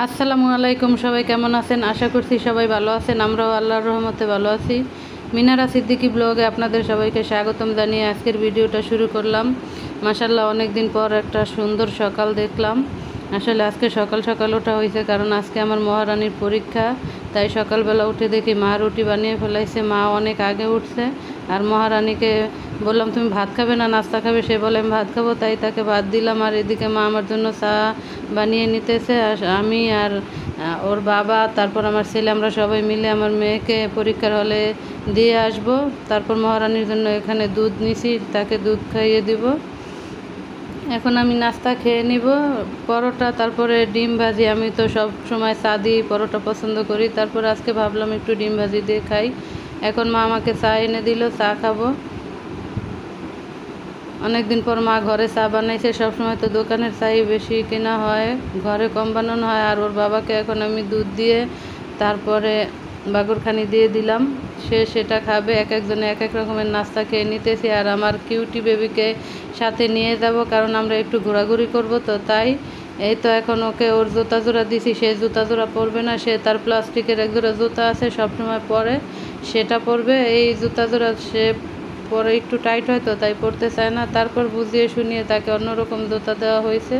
আসসালামু আলাইকুম, সবাই কেমন আছেন? আশা করছি সবাই ভালো আছেন। আমরাও আল্লাহর রহমতে ভালো আছি। মিনারা সিদ্দিকী ব্লগে আপনাদের সবাইকে স্বাগতম জানিয়ে আজকের ভিডিওটা শুরু করলাম। মাশাআল্লাহ, অনেক দিন পর একটা সুন্দর সকাল দেখলাম। আসলে আজকে সকাল সকাল ওঠা হয়েছে কারণ আজকে আমার মহারানীর পরীক্ষা, তাই সকালবেলা উঠে দেখি মা রুটি বানিয়ে ফেলাইছে। মা অনেক আগে উঠছে আর মহারানীকে বললাম তুমি ভাত খাবে না নাস্তা খাবে, সে বলে আমি ভাত খাবো, তাই তাকে ভাত দিলাম। আর এদিকে মা আমার জন্য চা বানিয়ে নিতেছে। আর আমি আর ওর বাবা, তারপর আমার ছেলে, আমরা সবাই মিলে আমার মেয়েকে পরীক্ষার হলে দিয়ে আসব। তারপর মহারানীর জন্য এখানে দুধ নিছি, তাকে দুধ খাইয়ে দিব। এখন আমি নাস্তা খেয়ে নিব, পরোটা, তারপরে ডিম ভাজি। আমি তো সব সময় চা দিয়ে পরোটা পছন্দ করি, তারপর আজকে ভাবলাম একটু ডিম ভাজি দিয়ে খাই। এখন মা আমাকে চা এনে দিল, চা খাবো। অনেক দিন পর মা ঘরে চা বানাইছে। সবসময় তো দোকানের চাই বেশি কেনা হয়, ঘরে কম বানানো হয়। আর ওর বাবাকে এখন আমি দুধ দিয়ে তারপরে বাগরখানি দিয়ে দিলাম, সে সেটা খাবে। এক একজনে এক এক রকমের নাস্তা খেয়ে নিতেছি। আর আমার কিউটি বেবিকে সাথে নিয়ে যাব কারণ আমরা একটু ঘোরাঘুরি করব, তো তাই এই তো এখন ওকে ওর জুতা জোড়া দিছি। সে জুতা জোড়া পরবে না, সে তার প্লাস্টিকের এক জোড়া জুতা আছে সবসময় পরে, সেটা পরবে। এই জুতা জোড়া সে পরে একটু টাইট হয়, তো তাই পড়তে চায় না। তারপর বুঝিয়ে শুনিয়ে তাকে অন্যরকম জুতা দেওয়া হয়েছে।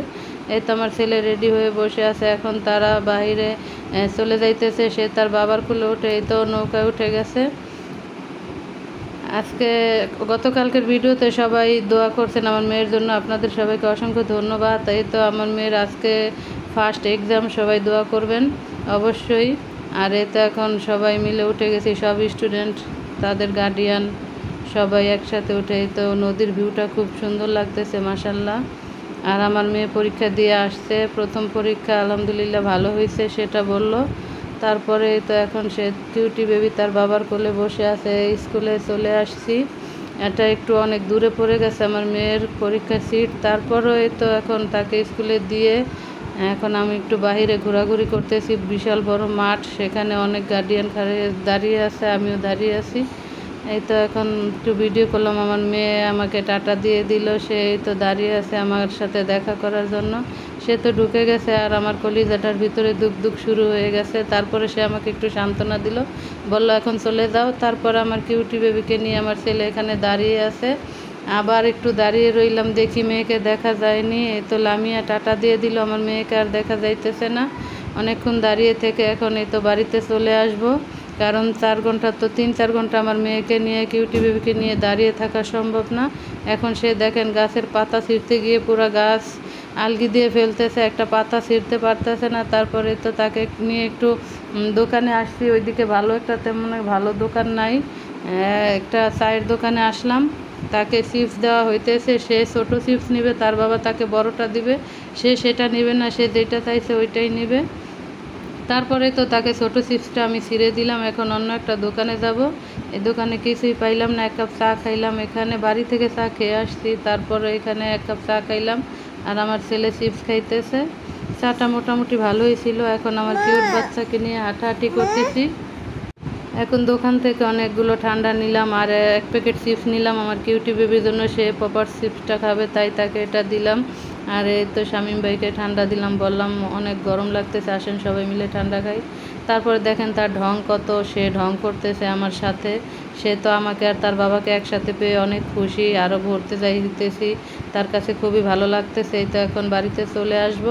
এই তো আমার ছেলে রেডি হয়ে বসে আছে, এখন তারা বাইরে চলে যাইতেছে। সে তার বাবার কোলে উঠে এই তো নৌকায় উঠে গেছে। আজকে গতকালকের ভিডিওতে সবাই দোয়া করছেন আমার মেয়ের জন্য, আপনাদের সবাইকে অসংখ্য ধন্যবাদ। এই তো আমার মেয়ের আজকে ফার্স্ট এক্সাম, সবাই দোয়া করবেন অবশ্যই। আর এই তো এখন সবাই মিলে উঠে গেছি, সব স্টুডেন্ট, তাদের গার্ডিয়ান, সবাই একসাথে উঠে। এই তো নদীর ভিউটা খুব সুন্দর লাগতেছে মাশাআল্লাহ। আর আমার মেয়ে পরীক্ষা দিয়ে আসছে, প্রথম পরীক্ষা আলহামদুলিল্লাহ ভালো হয়েছে সেটা বলল। তারপরে তো এখন সে কিউটি বেবি তার বাবার কোলে বসে আছে। স্কুলে চলে আসছি, এটা একটু অনেক দূরে পড়ে গেছে আমার মেয়ের পরীক্ষার সিট। তারপরও এই তো এখন তাকে স্কুলে দিয়ে এখন আমি একটু বাহিরে ঘোরাঘুরি করতেছি। বিশাল বড় মাঠ, সেখানে অনেক গার্ডিয়ান দাঁড়িয়ে আছে, আমিও দাঁড়িয়ে আছি। এই তো এখন একটু ভিডিও করলাম। আমার মেয়ে আমাকে টাটা দিয়ে দিল, সে এই তো দাঁড়িয়ে আছে আমার সাথে দেখা করার জন্য। সে তো ঢুকে গেছে আর আমার কলিজাটার ভিতরে দুঃখ দুঃখ শুরু হয়ে গেছে। তারপরে সে আমাকে একটু সান্ত্বনা দিল, বলল এখন চলে যাও। তারপর আমার কিউটি বেবিকে নিয়ে আমার ছেলে এখানে দাঁড়িয়ে আছে। আবার একটু দাঁড়িয়ে রইলাম, দেখি মেয়েকে দেখা যায়নি। এই তো লামিয়া টাটা দিয়ে দিল, আমার মেয়েকে আর দেখা যাইতেছে না। অনেকক্ষণ দাঁড়িয়ে থেকে এখন এই তো বাড়িতে চলে আসব, কারণ 4 ঘন্টা তো 3-4 ঘন্টা আমার মেয়েকে নিয়ে কিউটি বেবিকে নিয়ে দাঁড়িয়ে থাকা সম্ভব না। এখন সে দেখেন গাছের পাতা ছিঁড়তে গিয়ে পুরো গাছ আলগি দিয়ে ফেলতেছে, একটা পাতা ছিঁড়তে পারতেছে না। তারপরে তো তাকে নিয়ে একটু দোকানে আসছি, ওইদিকে ভালো একটা তেমন ভালো দোকান নাই। একটা চায়ের দোকানে আসলাম, তাকে চিপস দেওয়া হইতেছে। সে ছোটো চিপস নেবে, তার বাবা তাকে বড়টা দিবে, সে সেটা নেবে না, সে যেটা চাইছে ওইটাই নেবে। তারপরে তো তাকে ছোটো চিপসটা আমি ছিঁড়ে দিলাম। এখন অন্য একটা দোকানে যাব, এই দোকানে কিছুই পাইলাম না। 1 কাপ চা খাইলাম, এখানে বাড়ি থেকে চা খেয়ে আসছি, তারপরে এখানে 1 কাপ চা খাইলাম। আর আমার ছেলে চিপস খাইতেছে। চাটা মোটামুটি ভালোই ছিল। এখন আমার কিউট বাচ্চাকে নিয়ে হাঁটাহাঁটি করতেছি। এখন দোকান থেকে অনেকগুলো ঠান্ডা নিলাম আর 1 প্যাকেট চিপস নিলাম আমার কিউটি বেবির জন্য, সে পপার চিপসটা খাবে তাই তাকে এটা দিলাম। আর এই তো শামীম ভাইকে ঠান্ডা দিলাম, বললাম অনেক গরম লাগতেছে, আসেন সবাই মিলে ঠান্ডা খাই। তারপরে দেখেন তার ঢং কত, সে ঢং করতেছে আমার সাথে। সে তো আমাকে আর তার বাবাকে একসাথে পেয়ে অনেক খুশি, আরও ঘুরতে যাইতেছি, তার কাছে খুবই ভালো লাগতেছে। এই তো এখন বাড়িতে চলে আসব।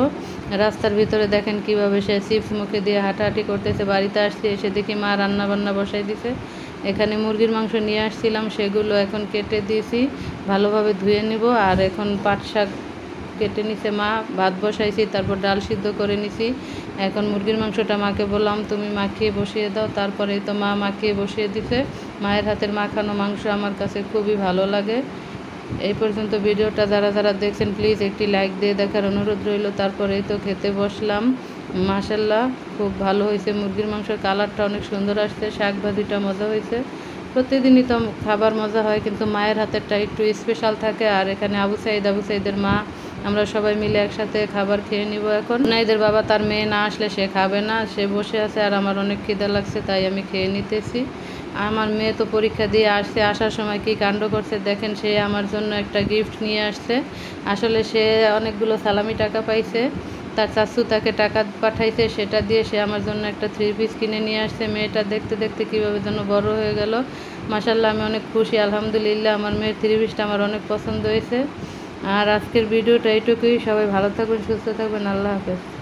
রাস্তার ভিতরে দেখেন কিভাবে সে চিপস মুখে দিয়ে হাঁটাহাঁটি করতেছে। বাড়িতে আসছি, এসে দেখি মা রান্না বান্না বসাই দিছে। এখানে মুরগির মাংস নিয়ে আসছিলাম, সেগুলো এখন কেটে দিয়েছি, ভালোভাবে ধুয়ে নিব। আর এখন পাট শাক কেটে নিছে মা, ভাত বসাইছি, তারপর ডাল সিদ্ধ করে নিছি। এখন মুরগির মাংসটা মাকে বললাম তুমি মাখিয়ে বসিয়ে দাও, তারপরে তো মা মাখিয়ে বসিয়ে দিছে। মায়ের হাতের মাখানো মাংস আমার কাছে খুবই ভালো লাগে। এই পর্যন্ত ভিডিওটা যারা যারা দেখছেন প্লিজ একটি লাইক দিয়ে দেখার অনুরোধ রইল। তারপরেই তো খেতে বসলাম। মাশাআল্লাহ খুব ভালো হয়েছে, মুরগির মাংসের কালারটা অনেক সুন্দর আসছে, শাক ভাজিটা মজা হয়েছে। প্রতিদিনই তো খাবার মজা হয়, কিন্তু মায়ের হাতেরটা একটু স্পেশাল থাকে। আর এখানে আবু সাইদের মা, আমরা সবাই মিলে একসাথে খাবার খেয়ে নিব। এখন নাইদের বাবা তার মেয়ে না আসলে সে খাবে না, সে বসে আছে। আর আমার অনেক খিদে লাগছে, তাই আমি খেয়ে নিতেছি। আমার মেয়ে তো পরীক্ষা দিয়ে আসছে, আসার সময় কী কাণ্ড করছে দেখেন, সে আমার জন্য একটা গিফট নিয়ে আসছে। আসলে সে অনেকগুলো সালামি টাকা পাইছে, তার চাচু তাকে টাকা পাঠাইছে, সেটা দিয়ে সে আমার জন্য একটা 3 পিস কিনে নিয়ে আসছে। মেয়েটা দেখতে দেখতে কীভাবে যেন বড় হয়ে গেল। মাশাআল্লাহ, আমি অনেক খুশি, আলহামদুলিল্লাহ। আমার মেয়ের 3 পিসটা আমার অনেক পছন্দ হয়েছে। আর আজকের ভিডিওটা এইটুকুই। সবাই ভালো থাকবেন, সুস্থ থাকবেন। আল্লাহ হাফেজ।